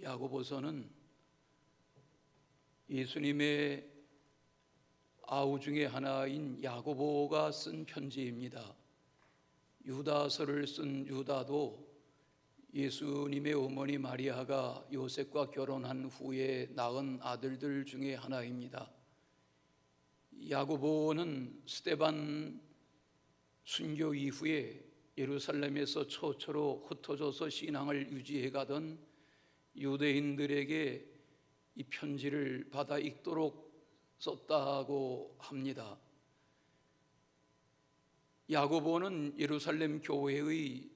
야고보서는 예수님의 아우 중에 하나인 야고보가 쓴 편지입니다. 유다서를 쓴 유다도 예수님의 어머니 마리아가 요셉과 결혼한 후에 낳은 아들들 중에 하나입니다. 야고보는 스데반 순교 이후에 예루살렘에서 처처로 흩어져서 신앙을 유지해 가던 유대인들에게 이 편지를 받아 읽도록 썼다고 합니다. 야고보는 예루살렘 교회의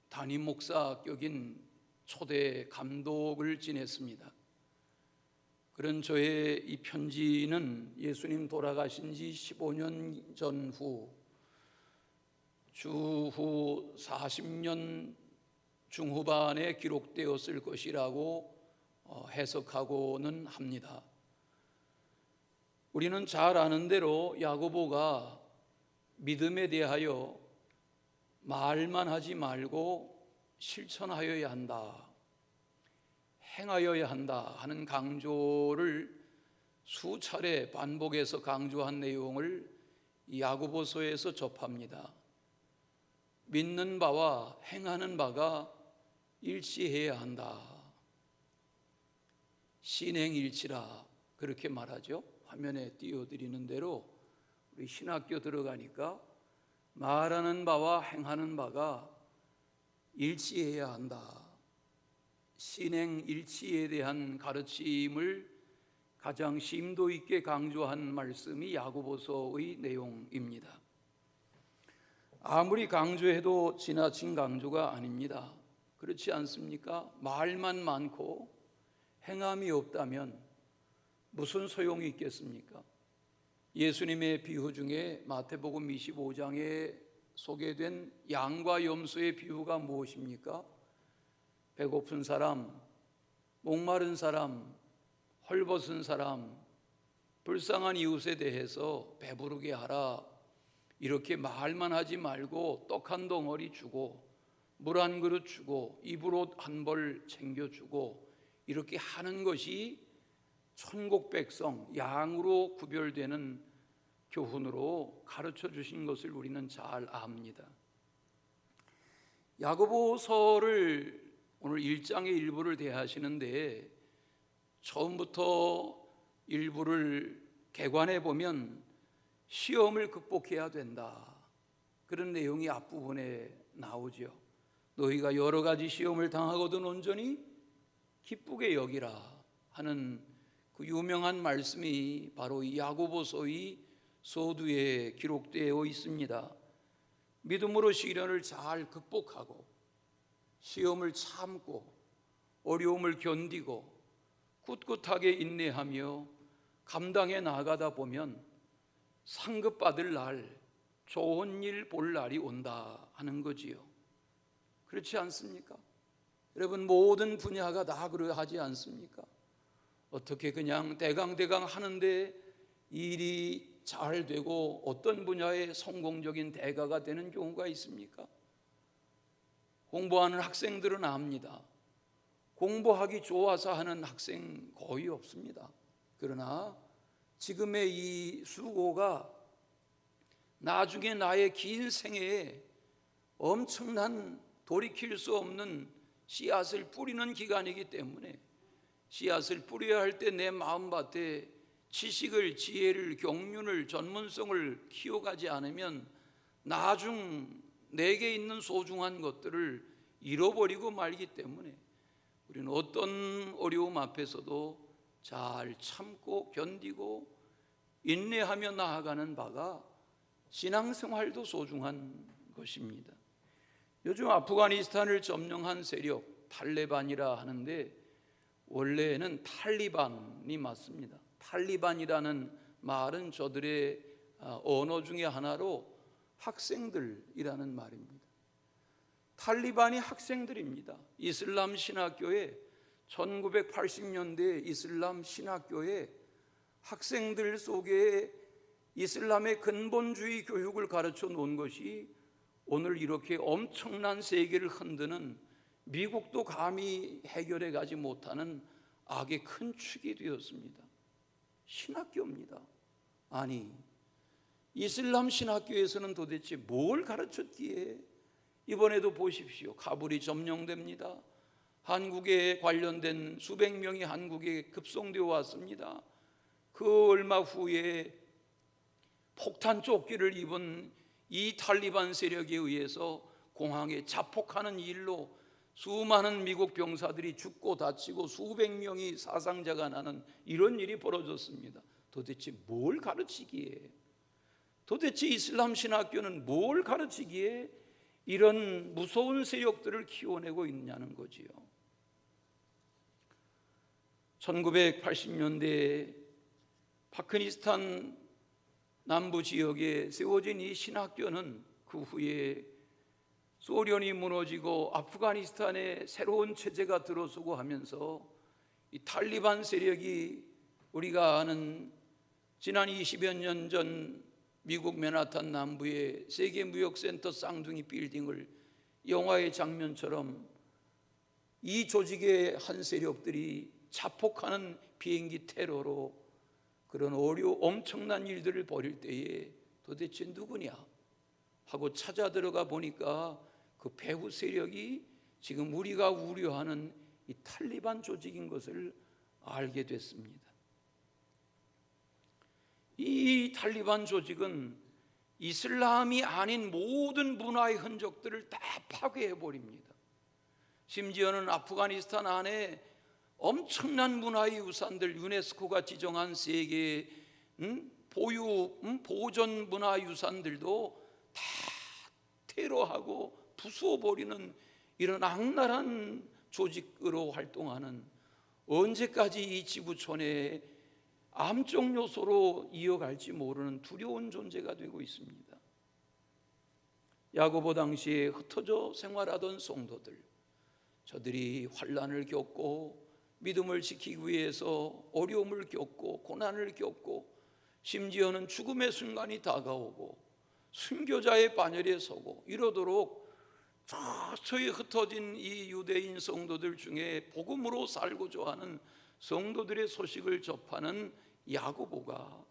담임 목사격인 초대 감독을 지냈습니다. 그런 저의 이 편지는 예수님 돌아가신 지 15년 전후 주후 40년 중후반에 기록되었을 것이라고 해석하고는 합니다. 우리는 잘 아는 대로 야고보가 믿음에 대하여 말만 하지 말고 실천하여야 한다, 행하여야 한다 하는 강조를 수차례 반복해서 강조한 내용을 야고보서에서 접합니다. 믿는 바와 행하는 바가 일치해야 한다. 신행일치라 그렇게 말하죠. 화면에 띄워드리는 대로 우리 신학교 들어가니까 말하는 바와 행하는 바가 일치해야 한다. 신행일치에 대한 가르침을 가장 심도 있게 강조한 말씀이 야고보서의 내용입니다. 아무리 강조해도 지나친 강조가 아닙니다. 그렇지 않습니까? 말만 많고 행함이 없다면 무슨 소용이 있겠습니까? 예수님의 비유 중에 마태복음 25장에 소개된 양과 염소의 비유가 무엇입니까? 배고픈 사람, 목마른 사람, 헐벗은 사람, 불쌍한 이웃에 대해서 배부르게 하라, 이렇게 말만 하지 말고 떡 한 덩어리 주고 물 한 그릇 주고 입으로 한 벌 챙겨주고 이렇게 하는 것이 천국 백성, 양으로 구별되는 교훈으로 가르쳐 주신 것을 우리는 잘 압니다. 야고보서를 오늘 1장의 일부를 대하시는데 처음부터 일부를 개관해 보면 시험을 극복해야 된다, 그런 내용이 앞부분에 나오죠. 너희가 여러 가지 시험을 당하거든 온전히 기쁘게 여기라 하는 그 유명한 말씀이 바로 이 야고보서의 서두에 기록되어 있습니다. 믿음으로 시련을 잘 극복하고 시험을 참고 어려움을 견디고 꿋꿋하게 인내하며 감당해 나가다 보면 상급받을 날, 좋은 일 볼 날이 온다 하는 거지요. 그렇지 않습니까? 여러분, 모든 분야가 다 그러하지 않습니까? 어떻게 그냥 대강대강 하는데 일이 잘 되고 어떤 분야에 성공적인 대가가 되는 경우가 있습니까? 공부하는 학생들은 압니다. 공부하기 좋아서 하는 학생 거의 없습니다. 그러나 지금의 이 수고가 나중에 나의 긴 생애에 엄청난 돌이킬 수 없는 씨앗을 뿌리는 기간이기 때문에 씨앗을 뿌려야 할 때 내 마음밭에 지식을, 지혜를, 경륜을, 전문성을 키워가지 않으면 나중 내게 있는 소중한 것들을 잃어버리고 말기 때문에 우리는 어떤 어려움 앞에서도 잘 참고 견디고 인내하며 나아가는 바가 신앙생활도 소중한 것입니다. 요즘 아프가니스탄을 점령한 세력 탈레반이라 하는데 원래는 탈리반이 맞습니다. 탈리반이라는 말은 저들의 언어 중에 하나로 학생들이라는 말입니다. 탈리반이 학생들입니다. 이슬람 신학교에 1980년대 이슬람 신학교에 학생들 속에 이슬람의 근본주의 교육을 가르쳐 놓은 것이 오늘 이렇게 엄청난 세계를 흔드는 미국도 감히 해결해 가지 못하는 악의 큰 축이 되었습니다. 신학교입니다. 아니, 이슬람 신학교에서는 도대체 뭘 가르쳤기에 이번에도 보십시오. 카불이 점령됩니다. 한국에 관련된 수백 명이 한국에 급송되어 왔습니다. 그 얼마 후에 폭탄 조끼를 입은 이 탈리반 세력에 의해서 공항에 자폭하는 일로 수많은 미국 병사들이 죽고 다치고 수백 명이 사상자가 나는 이런 일이 벌어졌습니다. 도대체 뭘 가르치기에, 도대체 이슬람 신학교는 뭘 가르치기에 이런 무서운 세력들을 키워내고 있냐는 거지요. 1980년대에 파키스탄 남부 지역에 세워진 이 신학교는 그 후에 소련이 무너지고 아프가니스탄에 새로운 체제가 들어서고 하면서 이 탈리반 세력이 우리가 아는 지난 20여 년 전 미국 맨하탄 남부의 세계무역센터 쌍둥이 빌딩을 영화의 장면처럼 이 조직의 한 세력들이 자폭하는 비행기 테러로 그런 엄청난 일들을 벌일 때에 도대체 누구냐 하고 찾아 들어가 보니까 그 배후 세력이 지금 우리가 우려하는 이 탈리반 조직인 것을 알게 됐습니다. 이 탈리반 조직은 이슬람이 아닌 모든 문화의 흔적들을 다 파괴해 버립니다. 심지어는 아프가니스탄 안에 엄청난 문화의 유산들, 유네스코가 지정한 세계 보존 문화 유산들도 다 테러하고 부수어버리는 이런 악랄한 조직으로 활동하는, 언제까지 이 지구촌에 암적 요소로 이어갈지 모르는 두려운 존재가 되고 있습니다. 야고보 당시에 흩어져 생활하던 성도들, 저들이 환난을 겪고 믿음을 지키기 위해서 어려움을 겪고 고난을 겪고 심지어는 죽음의 순간이 다가오고 순교자의 반열에 서고 이러도록 저에 흩어진 이 유대인 성도들 중에 복음으로 살고자 하는 성도들의 소식을 접하는 야고보가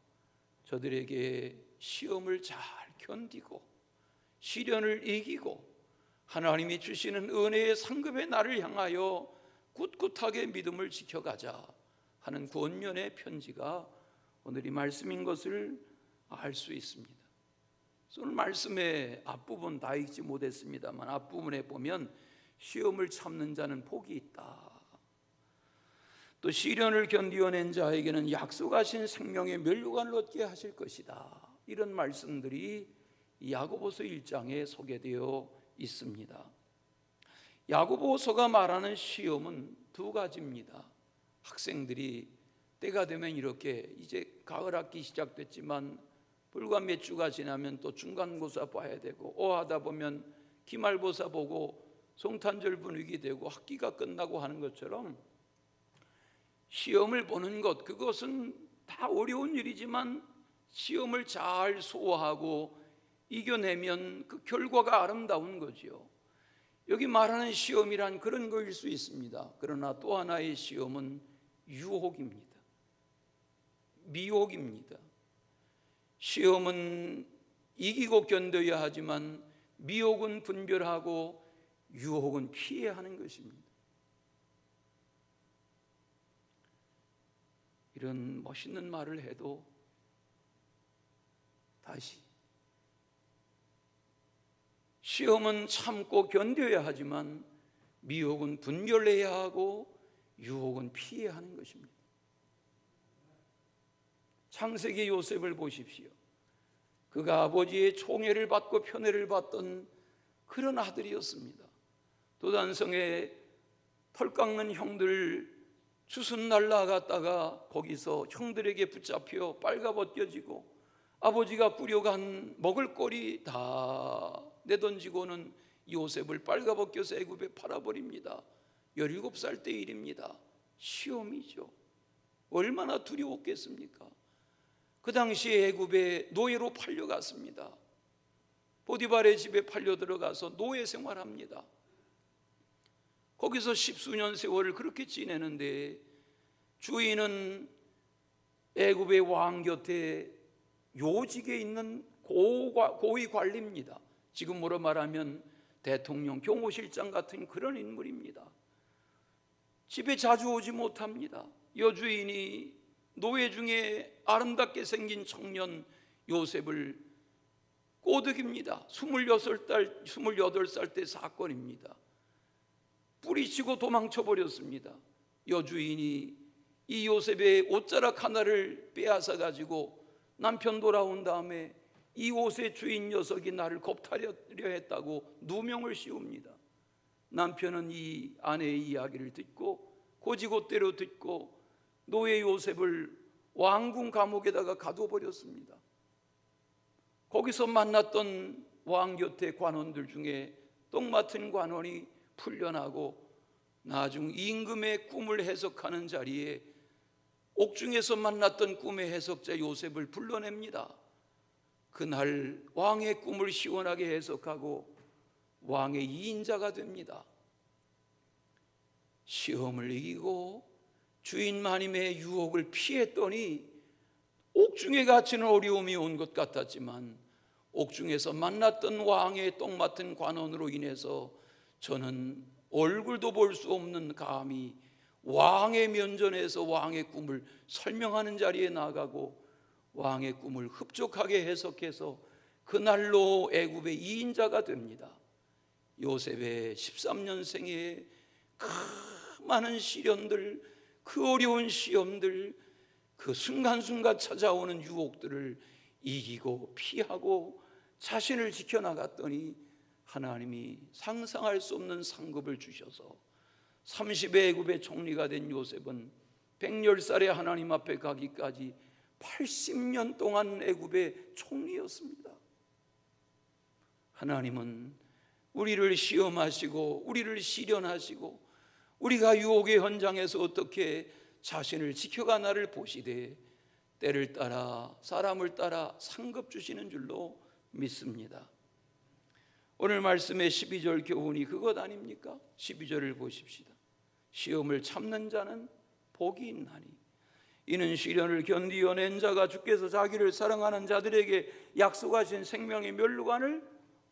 저들에게 시험을 잘 견디고 시련을 이기고 하나님이 주시는 은혜의 상급의 날을 향하여 꿋꿋하게 믿음을 지켜가자 하는 권면의 편지가 오늘 이 말씀인 것을 알 수 있습니다. 오늘 말씀의 앞부분 다 읽지 못했습니다만 앞부분에 보면 시험을 참는 자는 복이 있다, 또 시련을 견디어낸 자에게는 약속하신 생명의 면류관을 얻게 하실 것이다, 이런 말씀들이 야고보서 1장에 소개되어 있습니다. 야고보서가 말하는 시험은 두 가지입니다. 학생들이 때가 되면 이렇게 이제 가을 학기 시작됐지만 불과 몇 주가 지나면 또 중간고사 봐야 되고 하다 보면 기말고사 보고 성탄절 분위기 되고 학기가 끝나고 하는 것처럼 시험을 보는 것, 그것은 다 어려운 일이지만 시험을 잘 소화하고 이겨내면 그 결과가 아름다운 거지요. 여기 말하는 시험이란 그런 거일 수 있습니다. 그러나 또 하나의 시험은 유혹입니다. 미혹입니다. 시험은 이기고 견뎌야 하지만 미혹은 분별하고 유혹은 피해야 하는 것입니다. 이런 멋있는 말을 해도 다시 시험은 참고 견뎌야 하지만 미혹은 분별해야 하고 유혹은 피해야 하는 것입니다. 창세기 요셉을 보십시오. 그가 아버지의 총애를 받고 편애를 받던 그런 아들이었습니다. 도단성에 털 깎는 형들 주순 날라갔다가 거기서 형들에게 붙잡혀 빨가벗겨지고 아버지가 꾸려간 먹을거리 다 내던지고는 요셉을 빨가벗겨서 애굽에 팔아버립니다. 17살 때 일입니다. 시험이죠. 얼마나 두려웠겠습니까? 그 당시에 애굽에 노예로 팔려갔습니다. 보디발의 집에 팔려 들어가서 노예 생활합니다. 거기서 십수년 세월을 그렇게 지내는데 주인은 애굽의 왕 곁에 요직에 있는 고위 관리입니다. 지금으로 말하면 대통령, 경호실장 같은 그런 인물입니다. 집에 자주 오지 못합니다. 여주인이 노예 중에 아름답게 생긴 청년 요셉을 꼬드깁니다. 28살 때 사건입니다. 뿌리치고 도망쳐 버렸습니다. 여주인이 이 요셉의 옷자락 하나를 빼앗아 가지고 남편 돌아온 다음에 이 옷의 주인 녀석이 나를 겁탈려 했다고 누명을 씌웁니다. 남편은 이 아내의 이야기를 듣고 고지고대로 듣고 노예 요셉을 왕궁 감옥에다가 가둬버렸습니다. 거기서 만났던 왕 곁의 관원들 중에 똑 맡은 관원이 풀려나고 나중 임금의 꿈을 해석하는 자리에 옥중에서 만났던 꿈의 해석자 요셉을 불러냅니다. 그날 왕의 꿈을 시원하게 해석하고 왕의 2인자가 됩니다. 시험을 이기고 주인 마님의 유혹을 피했더니 옥중에 갇히는 어려움이 온 것 같았지만 옥중에서 만났던 왕의 똑 맡은 관원으로 인해서 저는 얼굴도 볼 수 없는 감히 왕의 면전에서 왕의 꿈을 설명하는 자리에 나가고 왕의 꿈을 흡족하게 해석해서 그날로 애굽의 2인자가 됩니다. 요셉의 13년 생애에 그 많은 시련들, 그 어려운 시험들, 그 순간순간 찾아오는 유혹들을 이기고 피하고 자신을 지켜나갔더니 하나님이 상상할 수 없는 상급을 주셔서 30의 애굽의 총리가 된 요셉은 110살에 하나님 앞에 가기까지 80년 동안 애굽의 총리였습니다. 하나님은 우리를 시험하시고 우리를 시련하시고 우리가 유혹의 현장에서 어떻게 자신을 지켜가나를 보시되 때를 따라 사람을 따라 상급 주시는 줄로 믿습니다. 오늘 말씀의 12절 교훈이 그것 아닙니까? 12절을 보십시다. 시험을 참는 자는 복이 있나니 이는 시련을 견디어낸 자가 주께서 자기를 사랑하는 자들에게 약속하신 생명의 멸류관을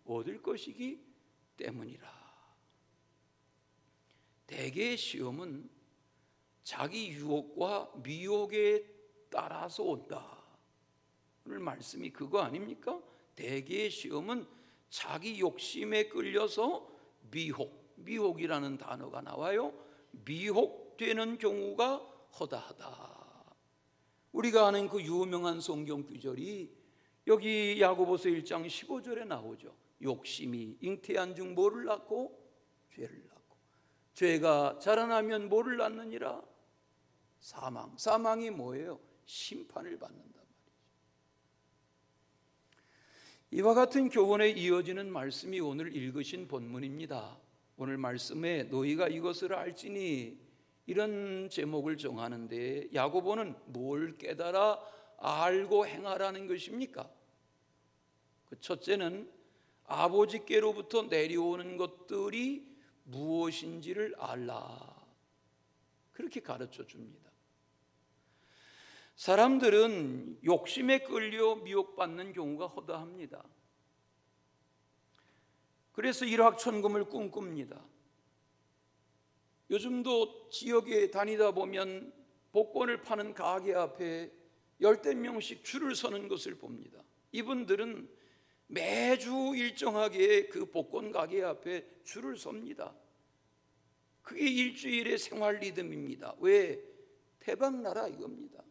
얻을 것이기 때문이라. 대개의 시험은 자기 유혹과 미혹에 따라서 온다. 오늘 말씀이 그거 아닙니까? 대개의 시험은 자기 욕심에 끌려서 미혹이라는 단어가 나와요. 미혹되는 경우가 허다하다. 우리가 아는 그 유명한 성경 구절이 여기 야고보서 1장 15절에 나오죠. 욕심이 잉태한 중 뭐를 낳고? 죄를 낳고 죄가 자라나면 뭐를 낳느니라? 사망. 사망이 뭐예요? 심판을 받는단 말이죠. 이와 같은 교훈에 이어지는 말씀이 오늘 읽으신 본문입니다. 오늘 말씀에 너희가 이것을 알지니 이런 제목을 정하는데 야고보는 뭘 깨달아 알고 행하라는 것입니까? 그 첫째는 아버지께로부터 내려오는 것들이 무엇인지를 알라. 그렇게 가르쳐 줍니다. 사람들은 욕심에 끌려 미혹받는 경우가 허다합니다. 그래서 일확천금을 꿈꿉니다. 요즘도 지역에 다니다 보면 복권을 파는 가게 앞에 열댓 명씩 줄을 서는 것을 봅니다. 이분들은 매주 일정하게 그 복권 가게 앞에 줄을 섭니다. 그게 일주일의 생활 리듬입니다. 왜? 대박나라 이겁니다.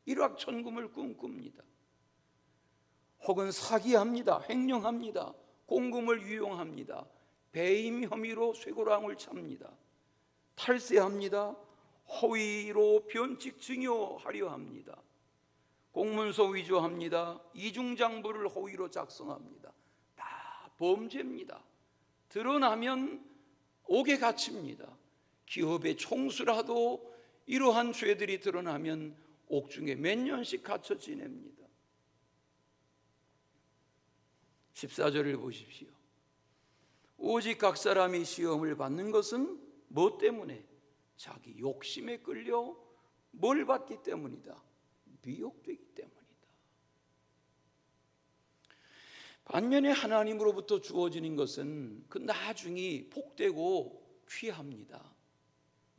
일확천금을 꿈꿉니다. 혹은 사기합니다. 횡령합니다. 공금을 유용합니다. 배임 혐의로 쇠고랑을 찹니다. 탈세합니다. 허위로 변칙 증여하려 합니다. 공문서 위조합니다. 이중장부를 허위로 작성합니다. 다 범죄입니다. 드러나면 옥에 갇힙니다. 기업의 총수라도 이러한 죄들이 드러나면 옥중에 몇 년씩 갇혀 지냅니다. 14절을 보십시오. 오직 각 사람이 시험을 받는 것은 뭐 때문에? 자기 욕심에 끌려 뭘 받기 때문이다? 미혹되기 때문이다. 반면에 하나님으로부터 주어지는 것은 그 나중이 복되고 귀합니다.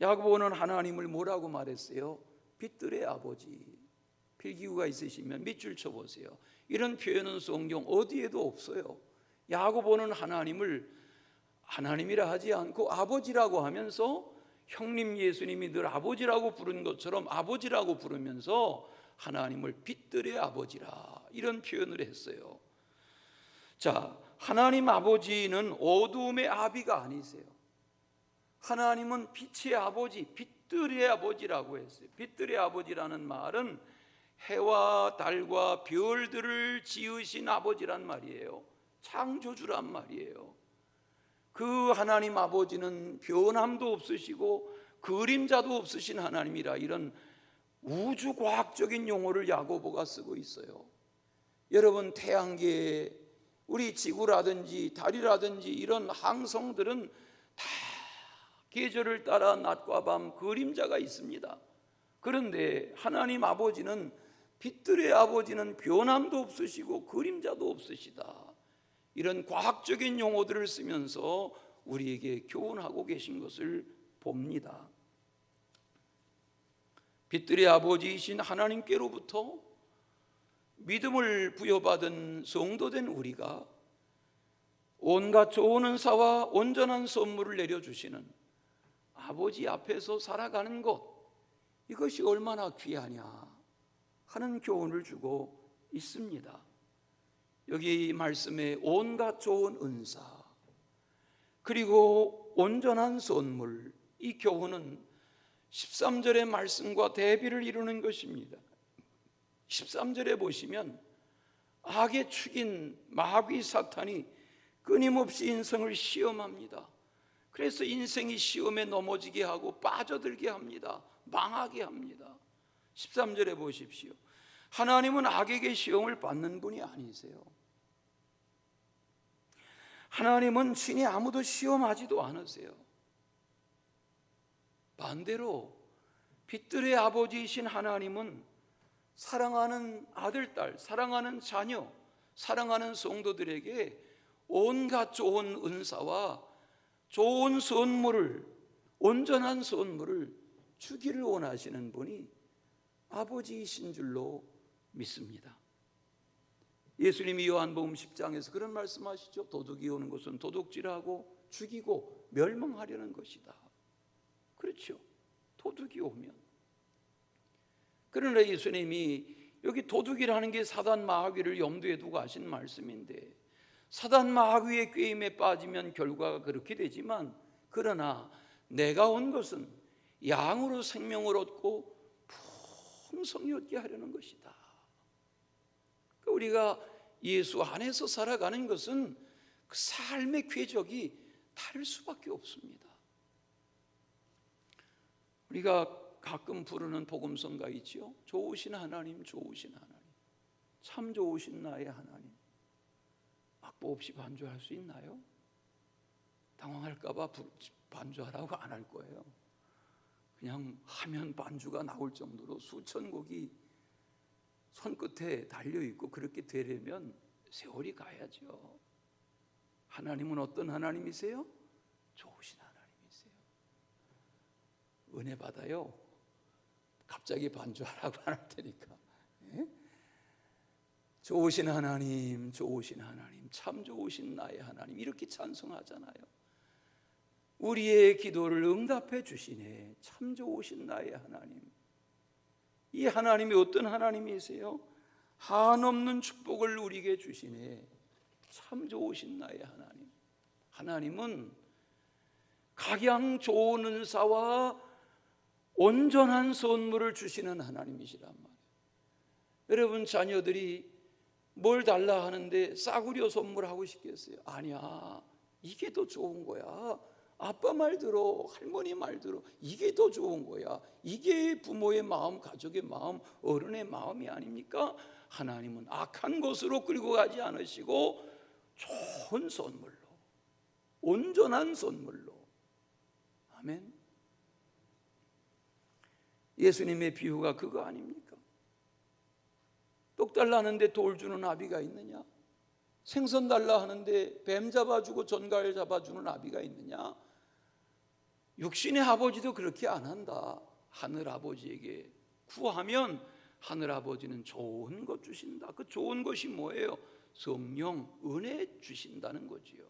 야고보는 하나님을 뭐라고 말했어요? 빛들의 아버지. 필기구가 있으시면 밑줄 쳐보세요. 이런 표현은 성경 어디에도 없어요. 야고보는 하나님을 하나님이라 하지 않고 아버지라고 하면서 형님 예수님이 늘 아버지라고 부른 것처럼 아버지라고 부르면서 하나님을 빛들의 아버지라 이런 표현을 했어요. 자, 하나님 아버지는 어두움의 아비가 아니세요. 하나님은 빛의 아버지, 빛들의 아버지라고 했어요. 빛들의 아버지라는 말은 해와 달과 별들을 지으신 아버지란 말이에요. 창조주란 말이에요. 그 하나님 아버지는 변함도 없으시고 그림자도 없으신 하나님이라 이런 우주과학적인 용어를 야고보가 쓰고 있어요. 여러분, 태양계에 우리 지구라든지 달이라든지 이런 항성들은 다 계절을 따라 낮과 밤 그림자가 있습니다. 그런데 하나님 아버지는 빛들의 아버지는 변함도 없으시고 그림자도 없으시다. 이런 과학적인 용어들을 쓰면서 우리에게 교훈하고 계신 것을 봅니다. 빛들의 아버지이신 하나님께로부터 믿음을 부여받은 성도된 우리가 온갖 좋은 은사와 온전한 선물을 내려주시는 아버지 앞에서 살아가는 것, 이것이 얼마나 귀하냐 하는 교훈을 주고 있습니다. 여기 말씀에 온갖 좋은 은사 그리고 온전한 선물, 이 교훈은 13절의 말씀과 대비를 이루는 것입니다. 13절에 보시면 악의 축인 마귀 사탄이 끊임없이 인생을 시험합니다. 그래서 인생이 시험에 넘어지게 하고 빠져들게 합니다. 망하게 합니다. 13절에 보십시오. 하나님은 악에게 시험을 받는 분이 아니세요. 하나님은 친히 아무도 시험하지도 않으세요. 반대로 빛들의 아버지이신 하나님은 사랑하는 아들, 딸, 사랑하는 자녀, 사랑하는 성도들에게 온갖 좋은 은사와 좋은 선물을, 온전한 선물을 주기를 원하시는 분이 아버지이신 줄로 믿습니다. 예수님이 요한복음 10장에서 그런 말씀하시죠. 도둑이 오는 것은 도둑질하고 죽이고 멸망하려는 것이다. 그렇죠. 도둑이 오면. 그러나 예수님이 여기 도둑이라는 게 사단 마귀를 염두에 두고 하신 말씀인데, 사단 마귀의 꾀임에 빠지면 결과가 그렇게 되지만, 그러나 내가 온 것은 양으로 생명을 얻고 풍성히 얻게 하려는 것이다. 우리가 예수 안에서 살아가는 것은 그 삶의 궤적이 다를 수밖에 없습니다. 우리가 가끔 부르는 복음성가 있죠. 좋으신 하나님, 좋으신 하나님, 참 좋으신 나의 하나님. 악보 없이 반주할 수 있나요? 당황할까 봐 반주하라고 안 할 거예요. 그냥 하면 반주가 나올 정도로 수천 곡이 손끝에 달려있고, 그렇게 되려면 세월이 가야죠. 하나님은 어떤 하나님이세요? 좋으신 하나님이세요. 은혜 받아요. 갑자기 반주하라고 안 할 테니까. 예? 좋으신 하나님, 좋으신 하나님, 참 좋으신 나의 하나님, 이렇게 찬송하잖아요. 우리의 기도를 응답해 주시네. 참 좋으신 나의 하나님. 이 하나님이 어떤 하나님이세요? 한없는 축복을 우리에게 주시네. 참 좋으신 나의 하나님. 하나님은 각양 좋은 은사와 온전한 선물을 주시는 하나님이시란 말이에요. 여러분, 자녀들이 뭘 달라 하는데 싸구려 선물하고 싶겠어요? 아니야, 이게 더 좋은 거야. 아빠 말 들어, 할머니 말 들어, 이게 더 좋은 거야. 이게 부모의 마음, 가족의 마음, 어른의 마음이 아닙니까? 하나님은 악한 것으로 끌고 가지 않으시고 좋은 선물로, 온전한 선물로. 아멘. 예수님의 비유가 그거 아닙니까? 떡 달라 하는데 돌 주는 아비가 있느냐? 생선 달라 하는데 뱀 잡아주고 전갈 잡아주는 아비가 있느냐? 육신의 아버지도 그렇게 안 한다. 하늘 아버지에게 구하면 하늘 아버지는 좋은 것 주신다. 그 좋은 것이 뭐예요? 성령, 은혜 주신다는 거지요.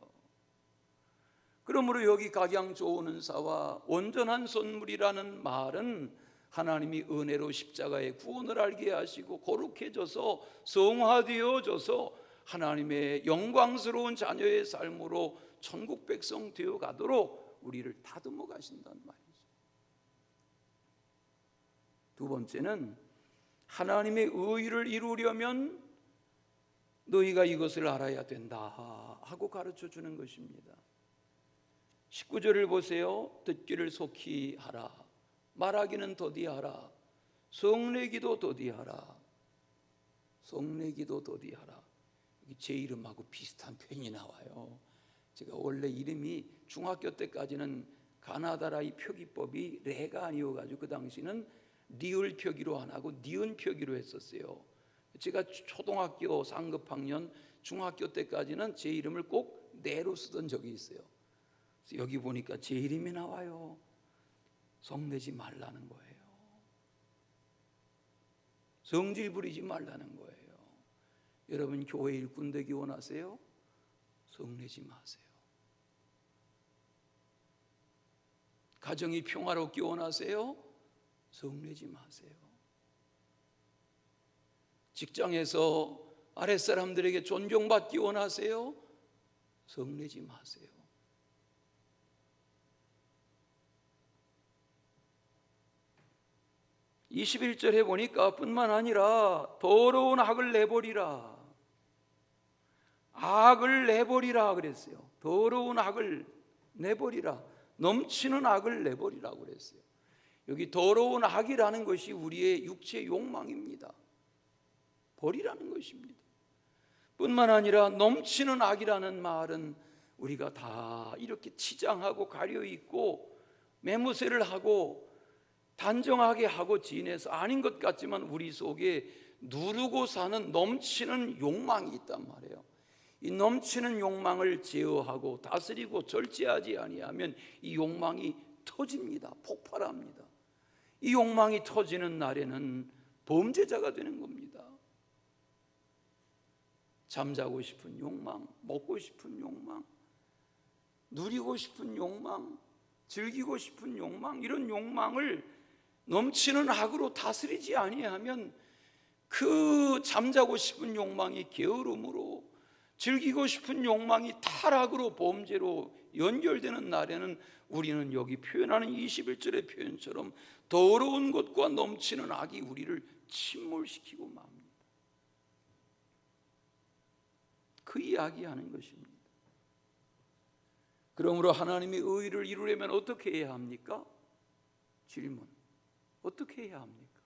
그러므로 여기 각양 좋은 은사와 온전한 선물이라는 말은 하나님이 은혜로 십자가의 구원을 알게 하시고 거룩해져서 성화되어져서 하나님의 영광스러운 자녀의 삶으로 천국 백성 되어 가도록 우리를 다듬어 가신다는 말이죠. 두 번째는 하나님의 의의를 이루려면 너희가 이것을 알아야 된다 하고 가르쳐 주는 것입니다. 19절을 보세요. 듣기를 속히 하라, 말하기는 더디하라, 성내기도 더디하라. 성내기도 더디하라. 제 이름하고 비슷한 표현이 나와요. 제가 원래 이름이 중학교 때까지는 가나다라 이 표기법이 레가 아니어가지고 그 당시는 리을 표기로 안 하고 니은 표기로 했었어요. 제가 초등학교 상급학년 중학교 때까지는 제 이름을 꼭 내로 쓰던 적이 있어요. 그래서 여기 보니까 제 이름이 나와요. 성내지 말라는 거예요. 성질 부리지 말라는 거예요. 여러분 교회 일꾼 되기 원하세요? 성내지 마세요. 가정이 평화롭기 원하세요? 성내지 마세요. 직장에서 아랫사람들에게 존경받기 원하세요? 성내지 마세요. (21절에) 보니까 뿐만 아니라 더러운 악을 내버리라. 악을 내버리라 그랬어요. 더러운 악을 내버리라. 넘치는 악을 내버리라고 그랬어요. 여기 더러운 악이라는 것이 우리의 육체 욕망입니다. 버리라는 것입니다. 뿐만 아니라 넘치는 악이라는 말은 우리가 다 이렇게 치장하고 가려있고 매무새를 하고 단정하게 하고 지내서 아닌 것 같지만 우리 속에 누르고 사는 넘치는 욕망이 있단 말이에요. 이 넘치는 욕망을 제어하고 다스리고 절제하지 아니하면 이 욕망이 터집니다. 폭발합니다. 이 욕망이 터지는 날에는 범죄자가 되는 겁니다. 잠자고 싶은 욕망, 먹고 싶은 욕망, 누리고 싶은 욕망, 즐기고 싶은 욕망, 이런 욕망을 넘치는 악으로 다스리지 아니하면 그 잠자고 싶은 욕망이 게으름으로, 즐기고 싶은 욕망이 타락으로, 범죄로 연결되는 날에는 우리는 여기 표현하는 21절의 표현처럼 더러운 것과 넘치는 악이 우리를 침몰시키고 맙니다. 그 이야기하는 것입니다. 그러므로 하나님의 의의를 이루려면 어떻게 해야 합니까? 질문. 어떻게 해야 합니까?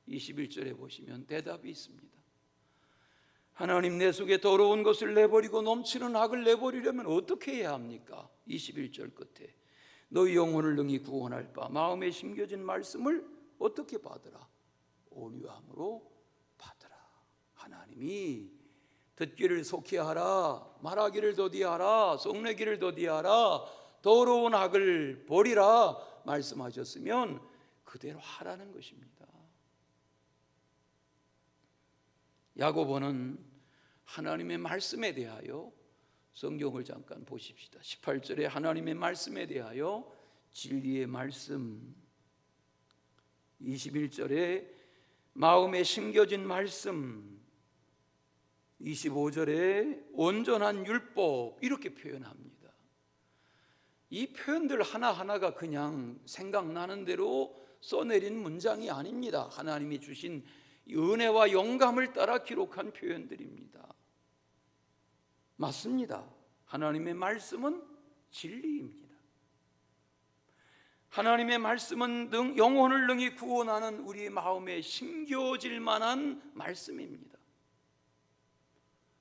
21절에 보시면 대답이 있습니다. 하나님, 내 속에 더러운 것을 내버리고 넘치는 악을 내버리려면 어떻게 해야 합니까? 21절 끝에 너희 영혼을 능히 구원할 바 마음에 심겨진 말씀을 어떻게 받으라? 온유함으로 받으라. 하나님이 듣기를 속히 하라, 말하기를 더디하라, 성내기를 더디하라, 더러운 악을 버리라 말씀하셨으면 그대로 하라는 것입니다. 야고보는 하나님의 말씀에 대하여, 성경을 잠깐 보십시다. 18절에 하나님의 말씀에 대하여 진리의 말씀, 21절에 마음에 심겨진 말씀, 25절에 온전한 율법, 이렇게 표현합니다. 이 표현들 하나하나가 그냥 생각나는 대로 써내린 문장이 아닙니다. 하나님이 주신 은혜와 영감을 따라 기록한 표현들입니다. 맞습니다. 하나님의 말씀은 진리입니다. 하나님의 말씀은 영혼을 능히 구원하는 우리 마음에 심겨질 만한 말씀입니다.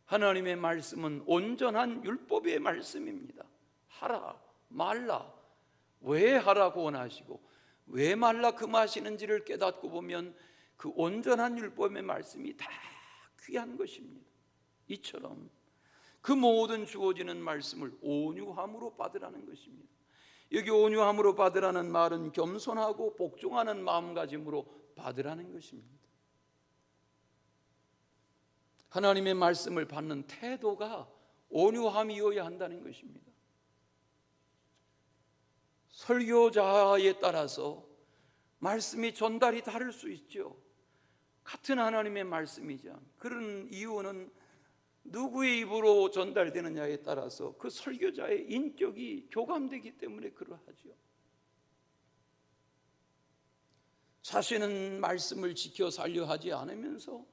하나님의 말씀은 온전한 율법의 말씀입니다. 하라, 말라, 왜 하라고 원하시고 왜 말라 금하시는지를 깨닫고 보면 그 온전한 율법의 말씀이 다 귀한 것입니다. 이처럼 그 모든 주어지는 말씀을 온유함으로 받으라는 것입니다. 여기 온유함으로 받으라는 말은 겸손하고 복종하는 마음가짐으로 받으라는 것입니다. 하나님의 말씀을 받는 태도가 온유함이어야 한다는 것입니다. 설교자에 따라서 말씀이 전달이 다를 수 있죠. 같은 하나님의 말씀이자 그런 이유는 누구의 입으로 전달되느냐에 따라서 그 설교자의 인격이 교감되기 때문에 그러하죠. 자신은 말씀을 지켜 살려 하지 않으면서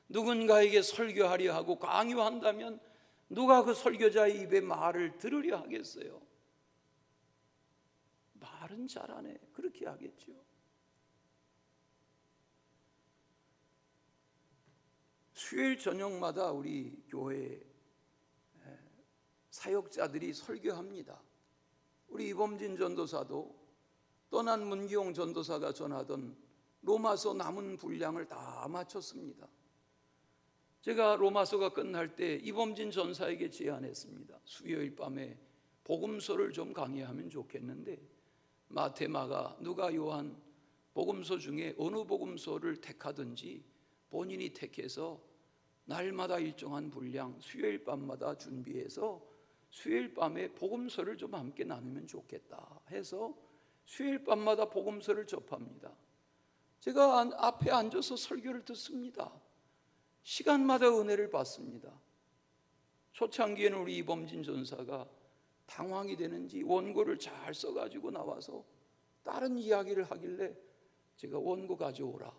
누군가에게 설교하려 하고 강요한다면 누가 그 설교자의 입에 말을 들으려 하겠어요? 말은 잘하네, 그렇게 하겠죠. 수요일 저녁마다 우리 교회 사역자들이 설교합니다. 우리 이범진 전도사도 떠난 문기용 전도사가 전하던 로마서 남은 분량을 다 마쳤습니다. 제가 로마서가 끝날 때 이범진 전사에게 제안했습니다. 수요일 밤에 복음서를 좀 강의하면 좋겠는데 마태, 마가, 누가, 요한 복음서 중에 어느 복음서를 택하든지 본인이 택해서 날마다 일정한 분량 수요일 밤마다 준비해서 수요일 밤에 복음서를 좀 함께 나누면 좋겠다 해서 수요일 밤마다 복음서를 접합니다. 제가 앞에 앉아서 설교를 듣습니다. 시간마다 은혜를 받습니다. 초창기에는 우리 이범진 전사가 당황이 되는지 원고를 잘 써가지고 나와서 다른 이야기를 하길래 제가 원고 가져오라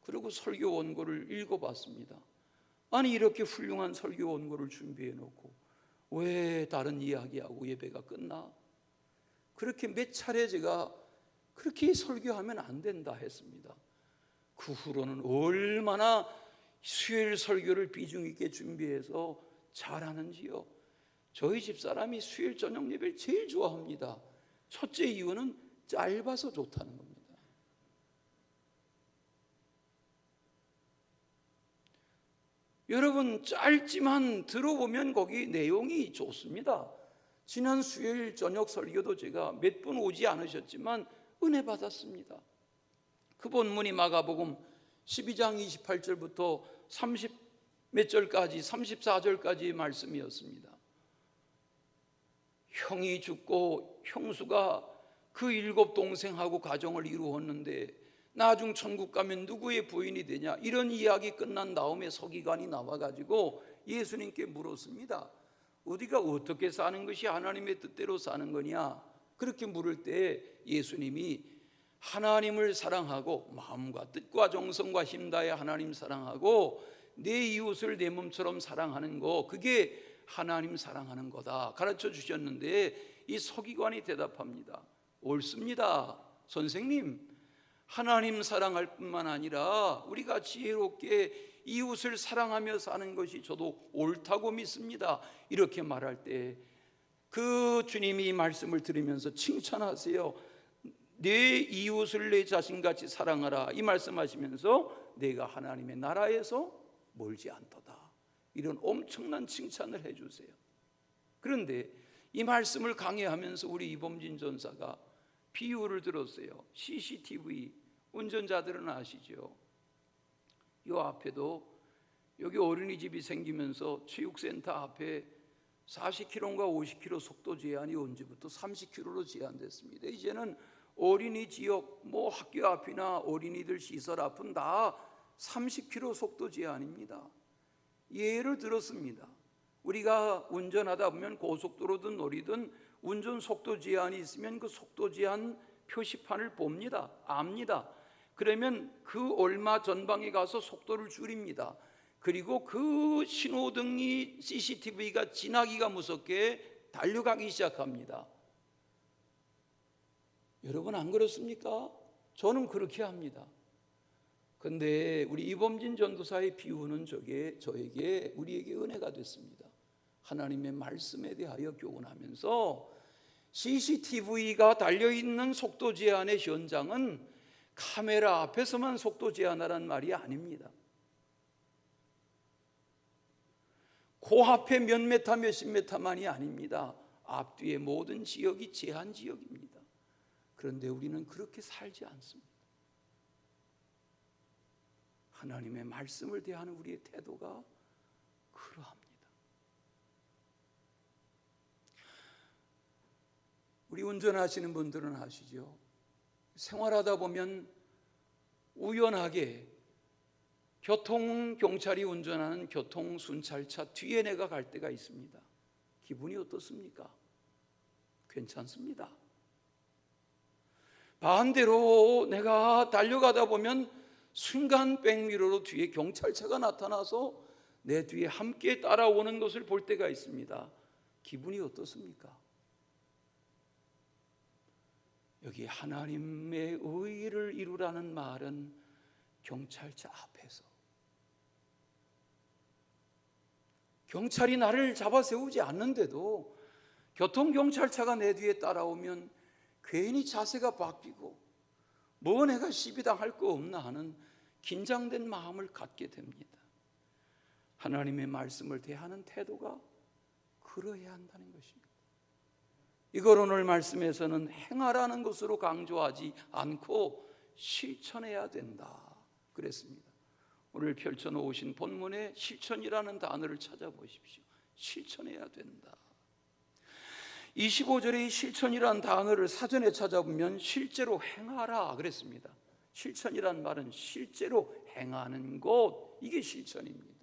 그리고 설교 원고를 읽어봤습니다. 아니 이렇게 훌륭한 설교 원고를 준비해 놓고 왜 다른 이야기하고 예배가 끝나? 그렇게 몇 차례 제가 그렇게 설교하면 안 된다 했습니다. 그 후로는 얼마나 수요일 설교를 비중 있게 준비해서 잘하는지요. 저희 집사람이 수요일 저녁 예배를 제일 좋아합니다. 첫째 이유는 짧아서 좋다는 겁니다. 여러분 짧지만 들어보면 거기 내용이 좋습니다. 지난 수요일 저녁 설교도 제가 몇 분 오지 않으셨지만 은혜 받았습니다. 그 본문이 마가복음 12장 28절부터 30 몇 절까지 34절까지의 말씀이었습니다. 형이 죽고 형수가 그 7 동생하고 가정을 이루었는데 나중 천국 가면 누구의 부인이 되냐, 이런 이야기 끝난 다음에 서기관이 나와가지고 예수님께 물었습니다. 우리가 어떻게 사는 것이 하나님의 뜻대로 사는 거냐, 그렇게 물을 때 예수님이 하나님을 사랑하고 마음과 뜻과 정성과 힘 다해 하나님 사랑하고 내 이웃을 내 몸처럼 사랑하는 거, 그게 하나님 사랑하는 거다 가르쳐 주셨는데 이 서기관이 대답합니다. 옳습니다 선생님, 하나님 사랑할 뿐만 아니라 우리가 지혜롭게 이웃을 사랑하며 사는 것이 저도 옳다고 믿습니다. 이렇게 말할 때 그 주님이 말씀을 들으면서 칭찬하세요. 내 이웃을 내 자신같이 사랑하라, 이 말씀하시면서 내가 하나님의 나라에서 멀지 않도다, 이런 엄청난 칭찬을 해주세요. 그런데 이 말씀을 강의하면서 우리 이범진 전사가 비유를 들었어요. CCTV 운전자들은 아시죠? 이 앞에도 여기 어린이집이 생기면서 체육센터 앞에 40km인가 50km 속도 제한이 언제부터 30km로 제한됐습니다. 이제는 어린이 지역 뭐 학교 앞이나 어린이들 시설 앞은 다 30km 속도 제한입니다. 예를 들었습니다. 우리가 운전하다 보면 고속도로든 어디든 운전 속도 제한이 있으면 그 속도 제한 표시판을 봅니다. 압니다. 그러면 그 얼마 전방에 가서 속도를 줄입니다. 그리고 그 신호등이 CCTV가 지나기가 무섭게 달려가기 시작합니다. 여러분 안 그렇습니까? 저는 그렇게 합니다. 근데 우리 이범진 전도사의 비유는 저에게 우리에게 은혜가 됐습니다. 하나님의 말씀에 대하여 교훈하면서 CCTV가 달려있는 속도 제한의 현장은 카메라 앞에서만 속도 제한하라는 말이 아닙니다. 코앞에 몇 메타 몇십 메타만이 아닙니다. 앞뒤의 모든 지역이 제한 지역입니다. 그런데 우리는 그렇게 살지 않습니다. 하나님의 말씀을 대하는 우리의 태도가 그러합니다. 우리 운전하시는 분들은 아시죠? 생활하다 보면 우연하게 교통경찰이 운전하는 교통순찰차 뒤에 내가 갈 때가 있습니다. 기분이 어떻습니까? 괜찮습니다. 반대로 내가 달려가다 보면 순간 백미러로 뒤에 경찰차가 나타나서 내 뒤에 함께 따라오는 것을 볼 때가 있습니다. 기분이 어떻습니까? 여기 하나님의 의를 이루라는 말은 경찰차 앞에서 경찰이 나를 잡아 세우지 않는데도 교통경찰차가 내 뒤에 따라오면 괜히 자세가 바뀌고 뭐 내가 시비당할 거 없나 하는 긴장된 마음을 갖게 됩니다. 하나님의 말씀을 대하는 태도가 그러해야 한다는 것입니다. 이걸 오늘 말씀에서는 행하라는 것으로 강조하지 않고 실천해야 된다 그랬습니다. 오늘 펼쳐놓으신 본문에 실천이라는 단어를 찾아보십시오. 실천해야 된다. 25절에 이 실천이라는 단어를 사전에 찾아보면 실제로 행하라 그랬습니다. 실천이란 말은 실제로 행하는 것, 이게 실천입니다.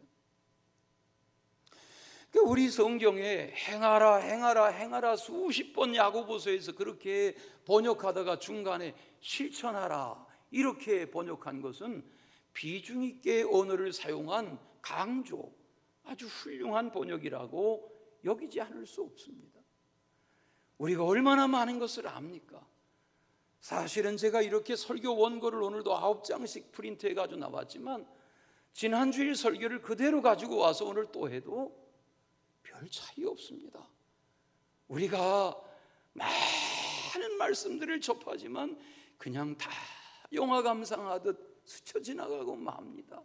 우리 성경에 행하라 행하라 행하라 수십 번 야고보서에서 그렇게 번역하다가 중간에 실천하라 이렇게 번역한 것은 비중 있게 언어를 사용한 강조, 아주 훌륭한 번역이라고 여기지 않을 수 없습니다. 우리가 얼마나 많은 것을 압니까? 사실은 제가 이렇게 설교 원고를 오늘도 9장씩 프린트해 가지고 나왔지만 지난주일 설교를 그대로 가지고 와서 오늘 또 해도 별 차이 없습니다. 우리가 많은 말씀들을 접하지만 그냥 다 영화 감상하듯 스쳐 지나가고 맙니다.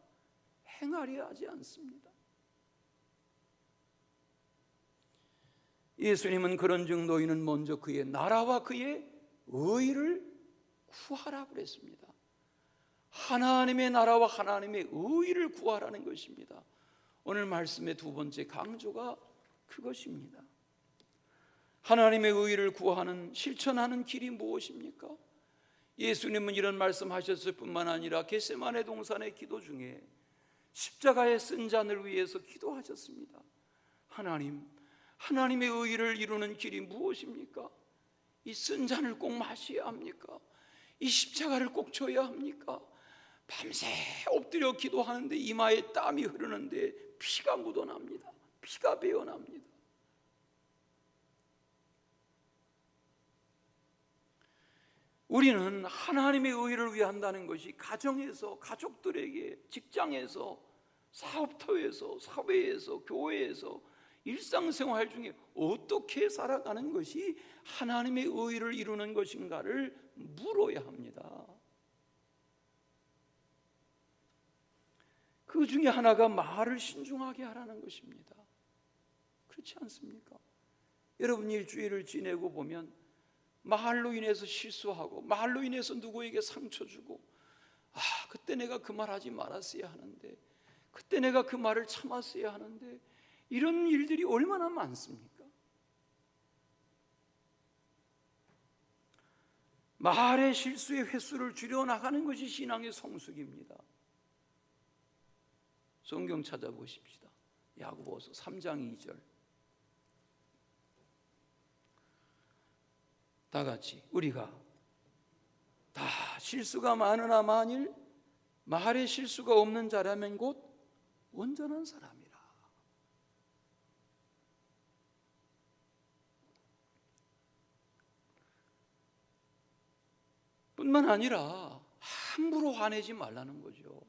행하려 하지 않습니다. 예수님은 그런즉 너희는 먼저 그의 나라와 그의 의를 구하라 그랬습니다. 하나님의 나라와 하나님의 의를 구하라는 것입니다. 오늘 말씀의 두 번째 강조가 그것입니다. 하나님의 의를 구하는 실천하는 길이 무엇입니까? 예수님은 이런 말씀하셨을 뿐만 아니라 겟세마네 동산의 기도 중에 십자가에 쓴 잔을 위해서 기도하셨습니다. 하나님의 의를 이루는 길이 무엇입니까? 이 쓴 잔을 꼭 마셔야 합니까? 이 십자가를 꼭 져야 합니까? 밤새 엎드려 기도하는데 이마에 땀이 흐르는데 피가 묻어납니다. 피가 배어납니다. 우리는 하나님의 의를 위한다는 것이 가정에서, 가족들에게, 직장에서, 사업터에서, 사회에서, 교회에서, 일상생활 중에 어떻게 살아가는 것이 하나님의 의를 이루는 것인가를 물어야 합니다. 그 중에 하나가 말을 신중하게 하라는 것입니다. 그렇지 않습니까? 여러분 일주일을 지내고 보면 말로 인해서 실수하고 말로 인해서 누구에게 상처 주고 그때 내가 그 말 하지 말았어야 하는데 그때 내가 그 말을 참았어야 하는데 이런 일들이 얼마나 많습니까? 말의 실수의 횟수를 줄여나가는 것이 신앙의 성숙입니다. 성경 찾아보십시다. 야고보서 3장 2절. 다 같이 우리가 다 실수가 많으나 만일 말에 실수가 없는 자라면 곧 온전한 사람이라. 뿐만 아니라 함부로 화내지 말라는 거죠.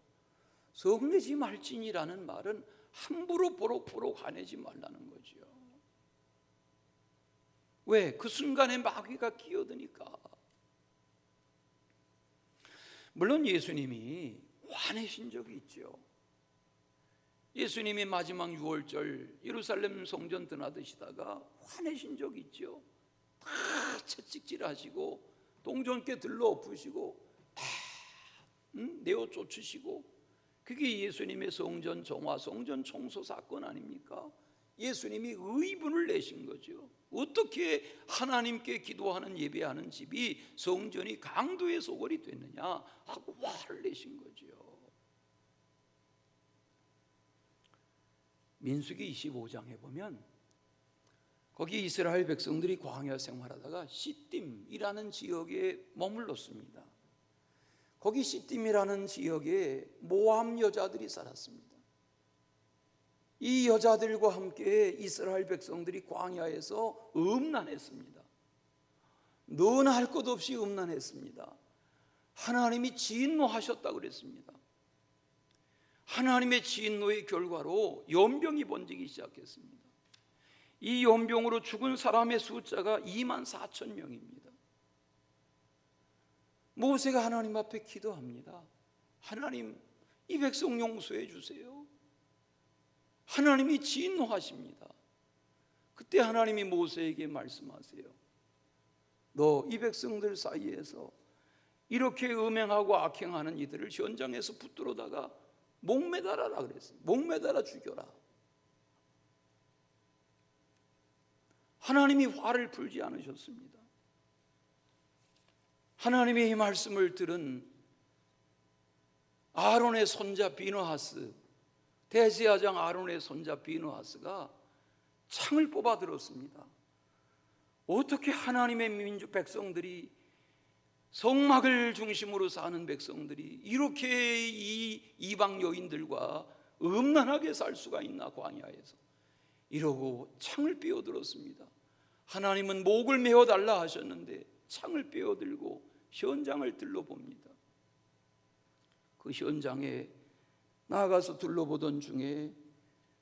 성내지 말지니라는 말은 함부로 보록보록 화내지 말라는 거죠. 왜? 그 순간에 마귀가 끼어드니까. 물론 예수님이 화내신 적이 있죠. 예수님이 마지막 유월절 예루살렘 성전 드나드시다가 화내신 적이 있죠. 다 채찍질하시고 동전께 들러 엎으시고 다 내어 쫓으시고, 그게 예수님의 성전 정화, 성전 청소 사건 아닙니까? 예수님이 의분을 내신 거죠. 어떻게 하나님께 기도하는 예배하는 집이 성전이 강도의 소굴이 됐느냐 하고 화를 내신 거죠. 민수기 25장에 보면 거기 이스라엘 백성들이 광야 생활하다가 시딤이라는 지역에 머물렀습니다. 거기 시딤이라는 지역에 모압 여자들이 살았습니다. 이 여자들과 함께 이스라엘 백성들이 광야에서 음란했습니다. 너나 할 것 없이 음란했습니다. 하나님이 진노하셨다고 그랬습니다. 하나님의 진노의 결과로 연병이 번지기 시작했습니다. 이 연병으로 죽은 사람의 숫자가 24,000명입니다. 모세가 하나님 앞에 기도합니다. 하나님, 이 백성 용서해 주세요. 하나님이 진노하십니다. 그때 하나님이 모세에게 말씀하세요. 너 이 백성들 사이에서 이렇게 음행하고 악행하는 이들을 현장에서 붙들어다가 목매달아라 그랬어요. 목매달아 죽여라. 하나님이 화를 풀지 않으셨습니다. 하나님의 이 말씀을 들은 아론의 손자 비느하스, 대제사장 아론의 손자 비느하스가 창을 뽑아 들었습니다. 어떻게 하나님의 민족 백성들이, 성막을 중심으로 사는 백성들이 이렇게 이 이방 여인들과 음란하게 살 수가 있나 광야에서, 이러고 창을 빼어 들었습니다. 하나님은 목을 메어 달라 하셨는데 창을 빼어 들고 현장을 둘러봅니다. 그 현장에 나아가서 둘러보던 중에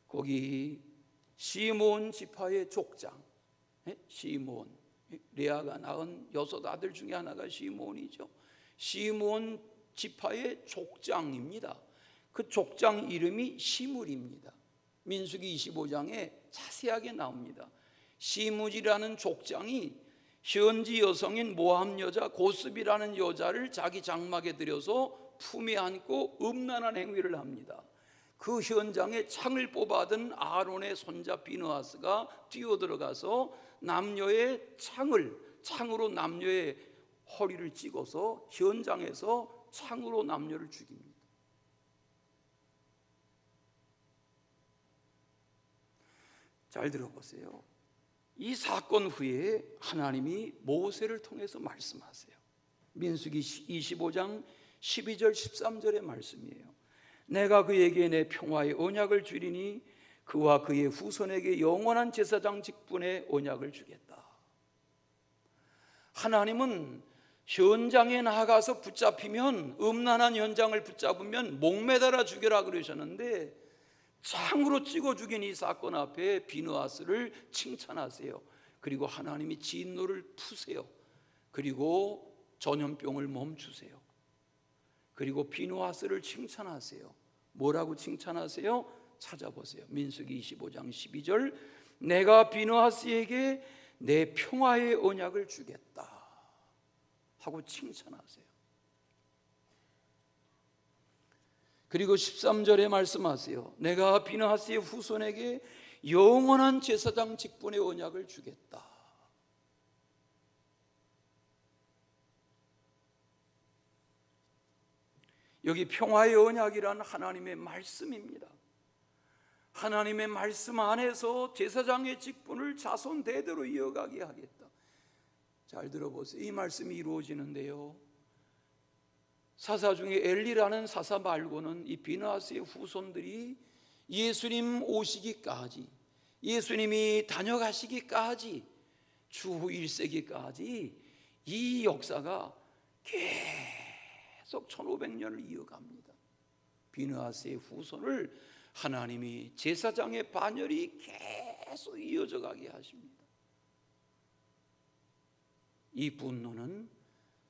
거기 시므온 지파의 족장, 시므온, 레아가 낳은 6 아들 중에 하나가 시므온이죠. 시므온 지파의 족장입니다. 그 족장 이름이 시물입니다. 민수기 25장에 자세하게 나옵니다. 시므이라는 족장이 현지 여성인 모함 여자 고스비라는 여자를 자기 장막에 들여서 품에 안고 음란한 행위를 합니다. 그 현장에 창을 뽑아든 아론의 손자 비느하스가 뛰어들어가서 남녀의 창으로 남녀의 허리를 찍어서 현장에서 창으로 남녀를 죽입니다. 잘 들어보세요. 이 사건 후에 하나님이 모세를 통해서 말씀하세요. 민수기 25장 12절 13절의 말씀이에요. 내가 그에게 내 평화의 언약을 주리니 그와 그의 후손에게 영원한 제사장 직분의 언약을 주겠다. 하나님은 현장에 나가서 붙잡히면, 음란한 현장을 붙잡으면 목매달아 죽여라 그러셨는데, 창으로 찍어 죽인 이 사건 앞에 비느하스를 칭찬하세요. 그리고 하나님이 진노를 푸세요. 그리고 전염병을 멈추세요. 그리고 비느하스를 칭찬하세요. 뭐라고 칭찬하세요? 찾아보세요. 민수기 25장 12절, 내가 비느하스에게 내 평화의 언약을 주겠다 하고 칭찬하세요. 그리고 13절에 말씀하세요. 내가 비느하스의 후손에게 영원한 제사장 직분의 언약을 주겠다. 여기 평화의 언약이란 하나님의 말씀입니다. 하나님의 말씀 안에서 제사장의 직분을 자손 대대로 이어가게 하겠다. 잘 들어보세요. 이 말씀이 이루어지는데요, 사사 중에 엘리라는 사사 말고는 이 비느하스의 후손들이 예수님 오시기까지, 예수님이 다녀가시기까지, 주후 1세기까지 이 역사가 계속 계속 1500년을 이어갑니다. 비느하스의 후손을 하나님이 제사장의 반열이 계속 이어져 가게 하십니다. 이 분노는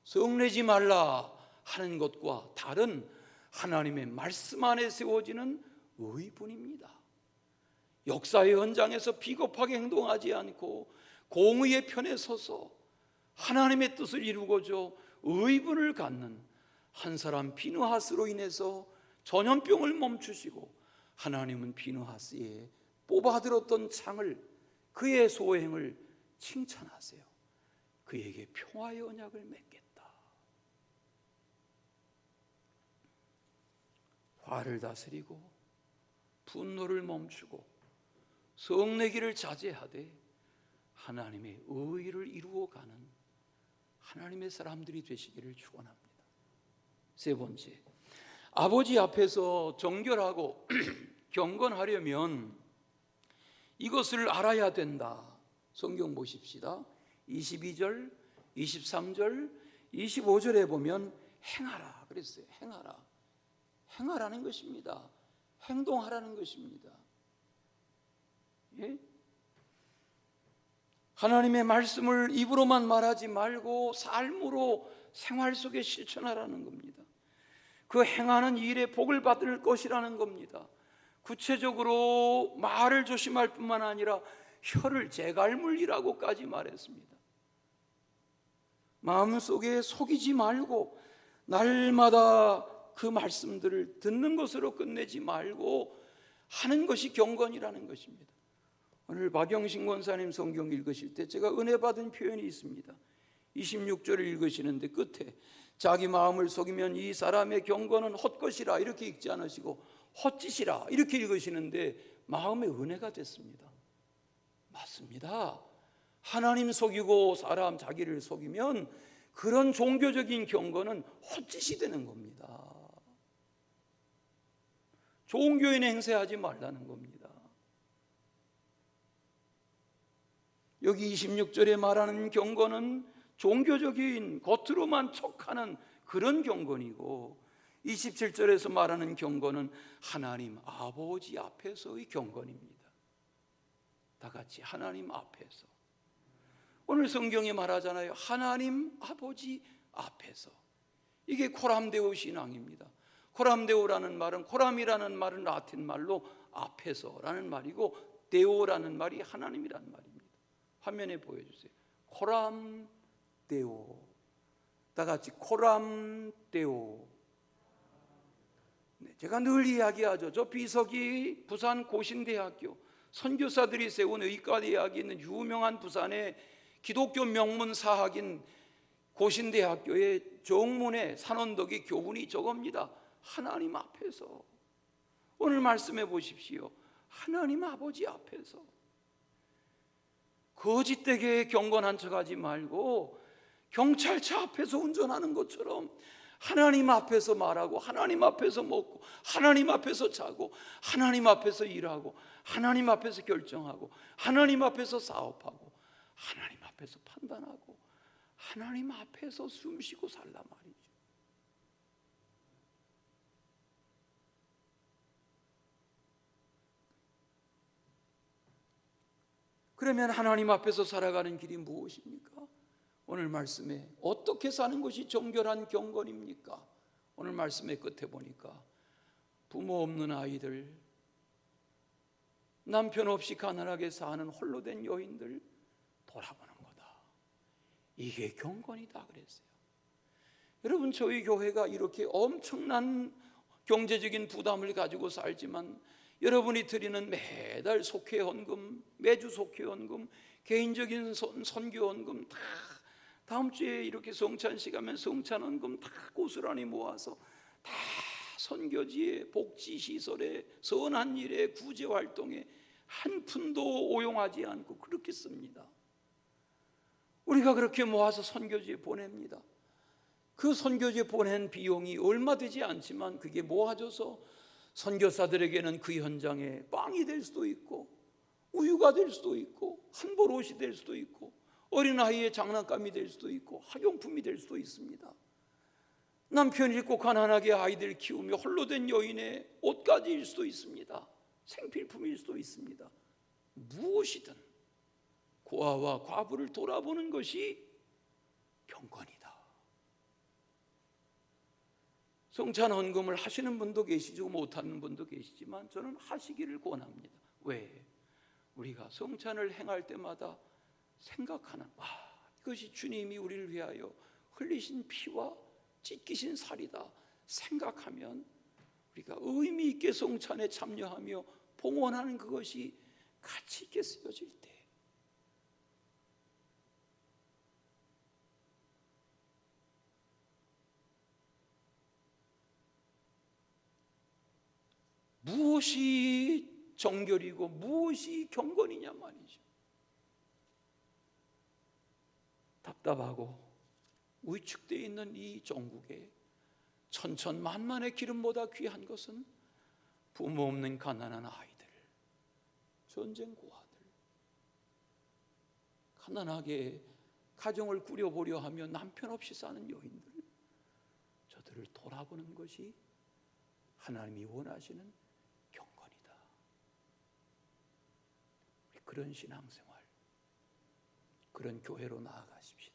성내지 말라 하는 것과 다른 하나님의 말씀 안에 세워지는 의분입니다. 역사의 현장에서 비겁하게 행동하지 않고 공의의 편에 서서 하나님의 뜻을 이루고자 의분을 갖는 한 사람 비느하스로 인해서 전염병을 멈추시고 하나님은 비느하스의 뽑아들었던 창을, 그의 소행을 칭찬하세요. 그에게 평화의 언약을 맺겠다. 화를 다스리고 분노를 멈추고 성내기를 자제하되 하나님의 의를 이루어가는 하나님의 사람들이 되시기를 축원합니다. 세 번째, 아버지 앞에서 정결하고 경건하려면 이것을 알아야 된다. 성경 보십시다. 22절, 23절, 25절에 보면 행하라 그랬어요. 행하라는 것입니다. 행동하라는 것입니다. 예? 하나님의 말씀을 입으로만 말하지 말고 삶으로 생활 속에 실천하라는 겁니다. 그 행하는 일에 복을 받을 것이라는 겁니다. 구체적으로 말을 조심할 뿐만 아니라 혀를 재갈물이라고까지 말했습니다. 마음속에 속이지 말고 날마다 그 말씀들을 듣는 것으로 끝내지 말고 하는 것이 경건이라는 것입니다. 오늘 박영신 권사님 성경 읽으실 때 제가 은혜 받은 표현이 있습니다. 26절을 읽으시는데 끝에 자기 마음을 속이면 이 사람의 경건은 헛것이라 이렇게 읽지 않으시고 헛짓이라 이렇게 읽으시는데 마음의 은혜가 됐습니다. 맞습니다. 하나님 속이고 사람 자기를 속이면 그런 종교적인 경건은 헛짓이 되는 겁니다. 종교인 행세하지 말라는 겁니다. 여기 26절에 말하는 경건은 종교적인 겉으로만 척하는 그런 경건이고 27절에서 말하는 경건은 하나님 아버지 앞에서의 경건입니다. 다 같이 하나님 앞에서. 오늘 성경이 말하잖아요. 하나님 아버지 앞에서. 이게 코람데오 신앙입니다. 코람데오라는 말은, 코람이라는 말은 라틴 말로 앞에서라는 말이고 데오라는 말이 하나님이라는 말입니다. 화면에 보여주세요. 코람데오. 다 같이 코람데오. 네, 제가 늘 이야기하죠. 저 비석이 부산 고신대학교 선교사들이 세운 의과대학이 있는 유명한 부산의 기독교 명문 사학인 고신대학교의 정문에 산원덕이 교훈이 저겁니다. 하나님 앞에서. 오늘 말씀해 보십시오. 하나님 아버지 앞에서. 거짓되게 경건한 척하지 말고 경찰차 앞에서 운전하는 것처럼 하나님 앞에서 말하고 하나님 앞에서 먹고 하나님 앞에서 자고 하나님 앞에서 일하고 하나님 앞에서 결정하고 하나님 앞에서 사업하고 하나님 앞에서 판단하고 하나님 앞에서 숨쉬고 살란 말이죠. 그러면 하나님 앞에서 살아가는 길이 무엇입니까? 오늘 말씀에 어떻게 사는 것이 정결한 경건입니까? 오늘 말씀의 끝에 보니까 부모 없는 아이들, 남편 없이 가난하게 사는 홀로 된 여인들 돌아보는 거다. 이게 경건이다 그랬어요. 여러분, 저희 교회가 이렇게 엄청난 경제적인 부담을 가지고 살지만 여러분이 드리는 매달 속회헌금, 매주 속회헌금, 개인적인 선교헌금 다 다음 주에 이렇게 성찬식 하면 성찬헌금 다 고스란히 모아서 다 선교지에, 복지시설에, 선한 일에, 구제활동에 한 푼도 오용하지 않고 그렇게 씁니다. 우리가 그렇게 모아서 선교지에 보냅니다. 그 선교지에 보낸 비용이 얼마 되지 않지만 그게 모아져서 선교사들에게는 그 현장에 빵이 될 수도 있고 우유가 될 수도 있고 한벌 옷이 될 수도 있고 어린아이의 장난감이 될 수도 있고 학용품이 될 수도 있습니다. 남편이 있고 가난하게 아이들 키우며 홀로 된 여인의 옷가지일 수도 있습니다. 생필품일 수도 있습니다. 무엇이든 고아와 과부를 돌아보는 것이 경건이다. 성찬 헌금을 하시는 분도 계시고 못하는 분도 계시지만 저는 하시기를 권합니다. 왜? 우리가 성찬을 행할 때마다 생각하는, 이것이 주님이 우리를 위하여 흘리신 피와 찢기신 살이다 생각하면 우리가 의미 있게 성찬에 참여하며 봉헌하는 그것이 가치 있게 쓰여질 때, 무엇이 정결이고 무엇이 경건이냐 말이죠. 답답하고 위축되어 있는 이 종국에 천천만만의 기름보다 귀한 것은 부모 없는 가난한 아이들, 전쟁 고아들, 가난하게 가정을 꾸려보려 하며 남편 없이 사는 여인들, 저들을 돌아보는 것이 하나님이 원하시는 경건이다. 그런 신앙생활, 그런 교회로 나아가십시다.